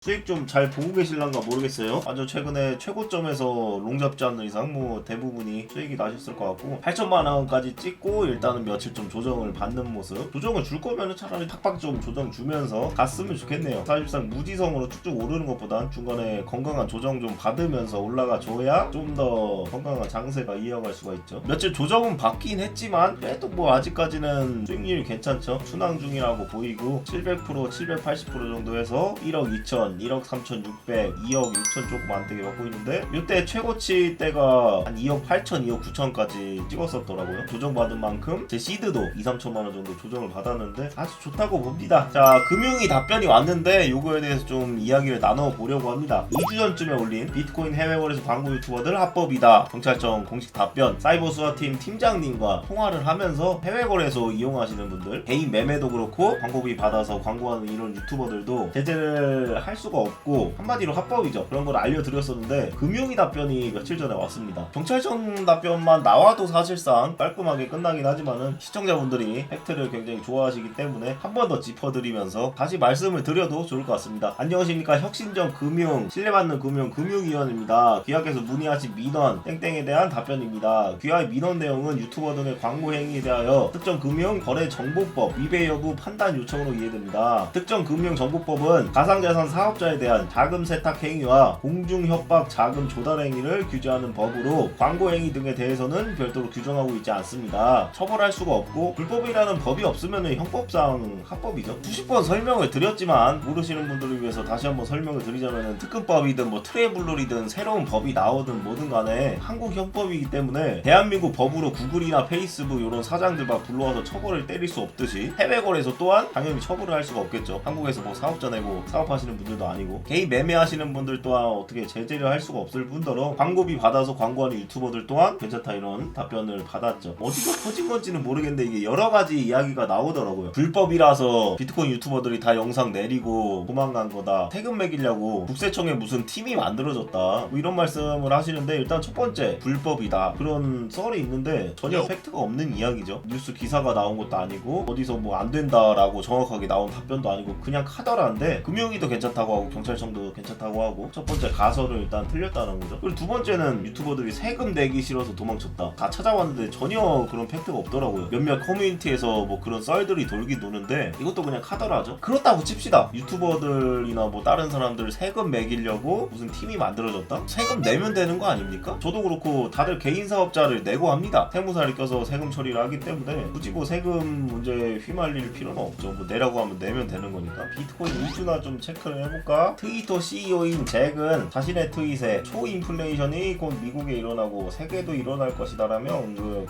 수익 좀 잘 보고 계실란가 모르겠어요. 아주 최근에 최고점에서 롱 잡지 않는 이상 뭐 대부분이 수익이 나셨을 것 같고 8천만 원까지 찍고 일단은 며칠 좀 조정을 받는 모습. 조정을 줄 거면은 차라리 팍팍 좀 조정 주면서 갔으면 좋겠네요. 사실상 무지성으로 쭉쭉 오르는 것보단 중간에 건강한 조정 좀 받으면서 올라가 줘야 좀 더 건강한 장세가 이어갈 수가 있죠. 며칠 조정은 받긴 했지만 그래도 뭐 아직까지는 수익률이 괜찮죠. 순항 중이라고 보이고 700%, 780% 정도 해서 1억 2천 1억 3,600, 2억 6천 조금 안 되게 받고 있는데 이때 최고치 때가 한 2억 8천, 2억 9천까지 찍었었더라고요. 조정받은 만큼 제 시드도 2, 3천만 원 정도 조정을 받았는데 아주 좋다고 봅니다. 자, 금융이 답변이 왔는데 요거에 대해서 좀 이야기를 나눠보려고 합니다. 2주 전쯤에 올린 비트코인 해외 거래소 광고 유튜버들 합법이다. 경찰청 공식 답변. 사이버 수사팀 팀장님과 통화를 하면서 해외 거래소 이용하시는 분들 개인 매매도 그렇고 광고비 받아서 광고하는 이런 유튜버들도 제재를 할 수가 없고 한마디로 합법이죠. 그런 걸 알려드렸었는데 금융위 답변이 며칠 전에 왔습니다. 경찰청 답변만 나와도 사실상 깔끔하게 끝나긴 하지만은 시청자분들이 팩트를 굉장히 좋아하시기 때문에 한 번 더 짚어드리면서 다시 말씀을 드려도 좋을 것 같습니다. 안녕하십니까. 혁신정 금융 신뢰받는 금융 금융위원입니다. 귀하께서 문의하신 민원 땡땡에 대한 답변입니다. 귀하의 민원 내용은 유튜버 등의 광고 행위에 대하여 특정 금융 거래 정보법 위배 여부 판단 요청으로 이해됩니다. 특정 금융 정보법은 가상자산 사업자에 대한 자금 세탁 행위와 공중 협박 자금 조달 행위를 규제하는 법으로 광고 행위 등에 대해서는 별도로 규정하고 있지 않습니다. 처벌할 수가 없고 불법이라는 법이 없으면 형법상 합법이죠. 수십 번 설명을 드렸지만 모르시는 분들을 위해서 다시 한번 설명을 드리자면 특근법이든 뭐 트래블러이든 새로운 법이 나오든 뭐든 간에 한국 형법이기 때문에 대한민국 법으로 구글이나 페이스북 이런 사장들만 불러와서 처벌을 때릴 수 없듯이 해외 거래소 또한 당연히 처벌을 할 수가 없겠죠. 한국에서 뭐 사업자 내고 사업하시는 분들도 아니고 개인 매매하시는 분들 또한 어떻게 제재를 할 수가 없을 뿐더러 광고비 받아서 광고하는 유튜버들 또한 괜찮다 이런 답변을 받았죠. 어디가 터진 건지는 모르겠는데 이게 여러 가지 이야기가 나오더라고요. 불법이라서 비트코인 유튜버들이 다 영상 내리고 도망간 거다. 세금 매기려고 국세청에 무슨 팀이 만들어졌다. 뭐 이런 말씀을 하시는데 일단 첫 번째 불법이다. 그런 썰이 있는데 전혀 팩트가 없는 이야기죠. 뉴스 기사가 나온 것도 아니고 어디서 뭐 안 된다라고 정확하게 나온 답변도 아니고 그냥 카더라인데 금융위도 괜찮다고 하고 경찰청도 괜찮다고 하고 첫 번째 가설을 일단 틀렸다는 거죠. 그리고 두 번째는 유튜버들이 세금 내기 싫어서 도망쳤다. 다 찾아봤는데 전혀 그런 팩트가 없더라고요. 몇몇 커뮤니티에서 뭐 그런 썰들이 돌긴 도는데 이것도 그냥 카더라죠. 그렇다고 칩시다. 유튜버들이나 뭐 다른 사람들 세금 매기려고 무슨 팀이 만들어졌다? 세금 내면 되는 거 아닙니까? 저도 그렇고 다들 개인 사업자를 내고 합니다. 세무사를 껴서 세금 처리를 하기 때문에 굳이 뭐 세금 문제에 휘말릴 필요는 없죠. 뭐 내라고 하면 내면 되는 거니까. 비트코인 우주나 좀 체크를 해볼까? 트위터 CEO인 잭은 자신의 트윗에 초인플레이션이 곧 미국에 일어나고 세계도 일어날 것이다라며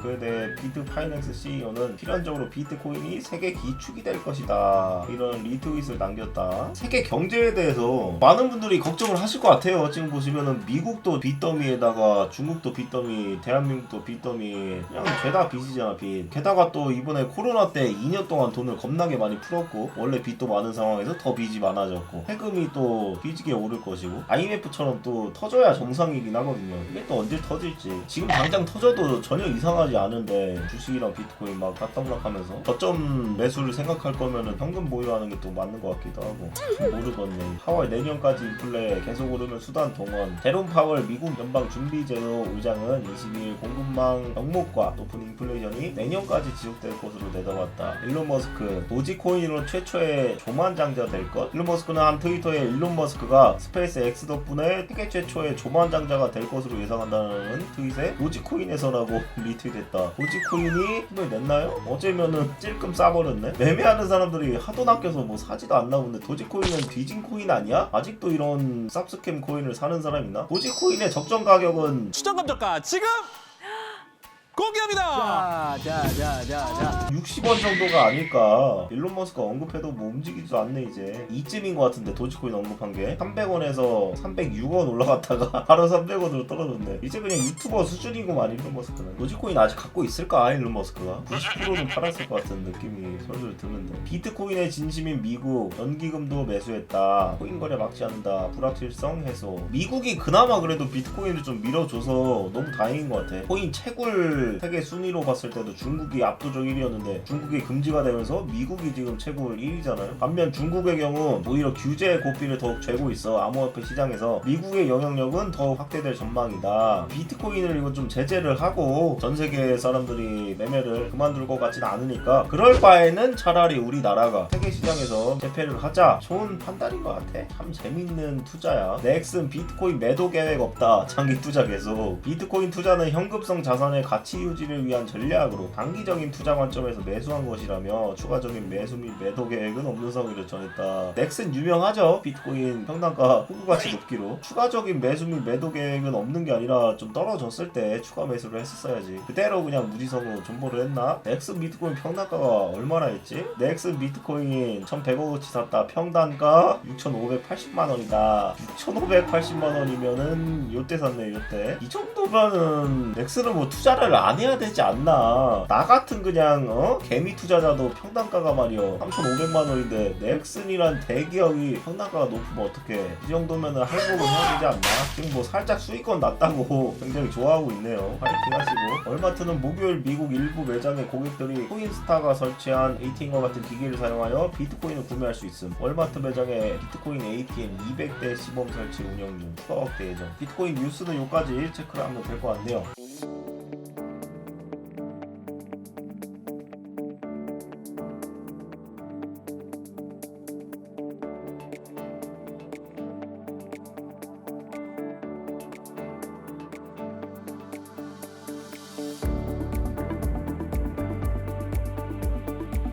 그에 대해 비트 파이낸스 CEO는 필연적으로 비트코인이 세계 기축이 될 것이다 이런 리트윗을 남겼다. 세계 경제에 대해서 많은 분들이 걱정을 하실 것 같아요. 지금 보시면은 미국도 빚더미에다가 중국도 빚더미, 대한민국도 빚더미, 그냥 죄다 빚이잖아 빚. 게다가 또 이번에 코로나 때 2년 동안 돈을 겁나게 많이 풀었고 원래 빚도 많은 상황에서 더 빚이 많아졌고 세금이 또 빚지게 오를 것이고 IMF처럼 또 터져야 정상이긴 하거든요. 이게 또 언제 터질지. 지금 당장 터져도 전혀 이상하지 않은데 주식이랑 비트코인 막 까딱락하면서 저점 매수를 생각할 거면은 현금 보유하는 게 또 맞는 것 같기도 하고 모르겠네. 파월 내년까지 인플레 계속 오르면 수단 동원. 제롬 파월 미국 연방준비제도 의장은 22일 공급망 병목과 높은 인플레이션이 내년까지 지속될 것으로 내다봤다. 일론 머스크 도지코인으로 최초의 조만장자 될 것. 일론 머스크는 한 트위터에 일론 머스크가 스페이스 X 덕분에 세계 최초의 조만장자가 될 것으로 예상한다는 트윗에 도지코인에서라고 리트윗했다. 도지코인이 힘을 냈나요? 어쩌면은 찔끔 싸버렸네. 매매하는 사람들이 하도 낚여서 뭐 사지도 않나 본데 도지코인은 뒤진 코인 아니야? 아직도 이런 쌉스캠 코인을 사는 사람 있나? 도지코인의 적정 가격은 추정감 저가 지금 공개합니다. 자. 60원 정도가 아닐까. 일론 머스크가 언급해도 뭐 움직이지도 않네 이제. 이쯤인 것 같은데 도지코인 언급한 게 300원에서 306원 올라갔다가 바로 300원으로 떨어졌네. 이제 그냥 유튜버 수준이구만 일론 머스크는. 도지코인 아직 갖고 있을까 일론 머스크가? 90%는 팔았을 것 같은 느낌이 솔솔 드는데. 비트코인의 진심인 미국 연기금도 매수했다. 코인 거래 막지 않는다. 불확실성 해소. 미국이 그나마 그래도 비트코인을 좀 밀어줘서 너무 다행인 것 같아. 코인 채굴 수출 세계 순위로 봤을 때도 중국이 압도적 1위였는데 중국이 금지가 되면서 미국이 지금 채굴 1위잖아요. 반면 중국의 경우 오히려 규제 고삐를 더욱 쥐고 있어. 암호화폐 시장에서 미국의 영향력은 더 확대될 전망이다. 비트코인을 이거 좀 제재를 하고 전 세계 사람들이 매매를 그만둘 것 같지는 않으니까 그럴 바에는 차라리 우리나라가 세계 시장에서 재패를 하자. 좋은 판단인 것 같아. 참 재밌는 투자야. 넥슨 비트코인 매도 계획 없다. 장기 투자 계속. 비트코인 투자는 현금성 자산의 가치 유지를 위한 전략으로 단기적인 투자 관점에서 매수한 것이라며 추가적인 매수 및 매도 계획은 없는 성의를 전했다. 넥슨 유명하죠. 비트코인 평단가 호구가치 높기로. 추가적인 매수 및 매도 계획은 없는 게 아니라 좀 떨어졌을 때 추가 매수를 했었어야지. 그대로 그냥 무지성으로 존버를 했나? 넥슨 비트코인 평단가가 얼마나 했지? 넥슨 비트코인 1100억어치 샀다. 평단가 6580만원이다. 6580만원이면은 요때 샀네. 요때 이 정도면은 넥슨은 뭐 투자를 안 해야 되지 않나. 나 같은 그냥 개미 투자자도 평단가가 말이여 3500만원인데 넥슨이란 대기업이 평단가가 높으면 어떡해. 이 정도면은 할부를 해야 되지 않나. 지금 뭐 살짝 수익권 났다고 굉장히 좋아하고 있네요. 파이팅 하시고. 얼마트는 목요일 미국 일부 매장의 고객들이 코인스타가 설치한 ATM과 같은 기기를 사용하여 비트코인을 구매할 수 있음. 월마트 매장에 비트코인 ATM 200대 시범 설치 운영 중. 추가 확대 예정. 비트코인 뉴스는 여기까지 체크를 하면 될 것 같네요.